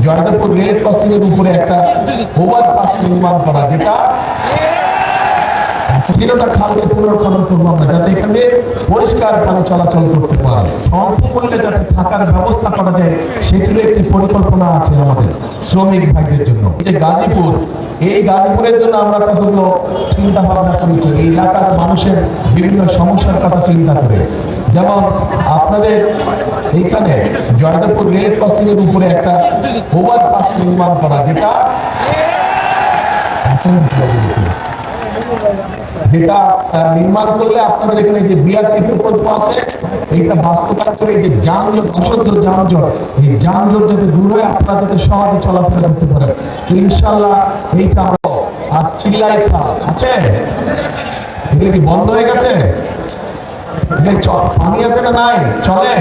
Joydebpur rail crossing এর উপরে একটা ওভারপাস নির্মাণ করা, যেটা তিনটা খালকে পুনর্খনন করবো আমরা, যাতে এখানে পরিষ্কার পানি চলাচল করতে পারে, স্বল্প মূল্যে যাতে থাকার ব্যবস্থা করা যায়, সেটিরও একটি পরিকল্পনা আছে আমাদের শ্রমিক ভাইদের জন্য। যে গাজীপুর, এই গাজীপুরের জন্য আমরা কতগুলো চিন্তা ভাবনা করেছি এই এলাকার মানুষের বিভিন্ন সমস্যার কথা চিন্তা করে। যেমন আপনাদের এইখানে জয়দেবপুর রেল ক্রসিং এর উপরে একটা ওভারপাস নির্মাণ করা, যেটা নির্মাণ করলে আপনাদের এখানে যে বিআরটি প্রকল্প আছে, এইটা বাস্তবায়ন করে যে যানজট, অসহ্য যানজট, এই যানজট যাতে দূর হয়, আপনারা যাতে সহজে চলাফেরা করতে পারেন, ইনশাল্লাহ এইটা আমরা। আর চিল্লাই খাল আছে, এগুলো কি বন্ধ হয়ে গেছে? পানি আছে না নাই? চলে?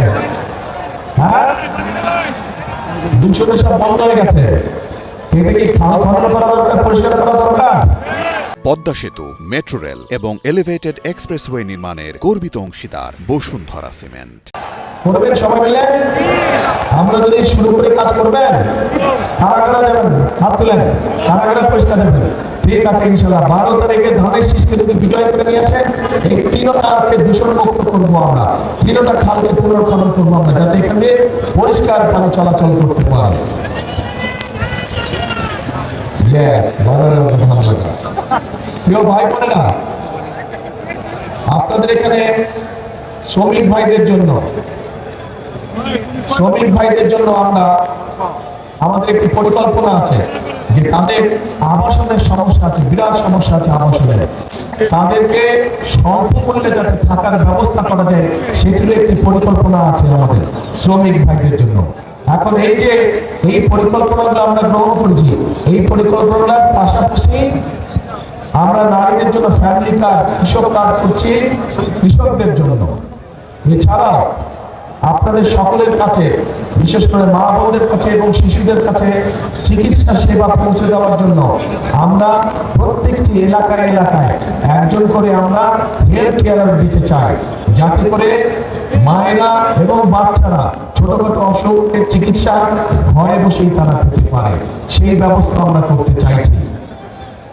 হ্যাঁ, 200 সব বন্ধ হয়ে গেছে। এটা কি খাল খনন করা দরকার, পরিষ্কার করা দরকার। পদ্মা সেতু, মেট্রো রেল এবং এলিভেটেড এক্সপ্রেসওয়ে নির্মাণের গর্বিত অংশীদার বসুন্ধরা সিমেন্ট। করবেন সবাই মিলে? আমরা যদি শুরু করে কাজ করবেন, কারাগারে যাবেন, হাত তুলেন, কারাগারে পরিষ্কার যাবেন। ঠিক আছে, ইনশাল্লাহ 12 তারিখে ধানের শীষকে যদি বিজয় করে নিয়ে আসেন, এই তিনটাকে দূষণমুক্ত করবো আমরা, তিনটা খালকে পুনর্খনন করবো আমরা, যাতে এখানে পরিষ্কার পানি চলাচল করতে পারে। প্রিয় ভাই বোনেরা, আপনাদের এখানে শ্রমিক ভাইদের জন্য আমরা আমাদের একটি পরিকল্পনা আছে, যে তাদের আবাসনের সমস্যা আছে, বিরাট সমস্যা আছে আবাসনের, তাদেরকে স্বল্প মূল্যে যাতে থাকার ব্যবস্থা করা যায়, সেটিরও একটি পরিকল্পনা আছে আমাদের শ্রমিক ভাইদের জন্য। এখন এই পরিকল্পনাগুলো আমরা গ্রহণ করেছি, এই পরিকল্পনার পাশাপাশি আমরা নারীদের জন্য ফ্যামিলি কার্ড, কৃষক কার্ড করছি কৃষকদের জন্য। এছাড়াও আপনাদের সকলের কাছে, বিশেষ করে মা বোনদের কাছে এবং শিশুদের কাছে চিকিৎসা সেবা পৌঁছে দেওয়ার জন্য আমরা প্রত্যেকটি এলাকায় একজন করে আমরা হেলথ কেয়ার দিতে চাই, যাতে করে মায়েরা এবং বাচ্চারা ছোটখাটো অসুখের চিকিৎসা ঘরে বসেই তারা পেতে পারে, সেই ব্যবস্থা আমরা করতে চাইছি।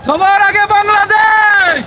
সবার আগে বাংলাদেশ।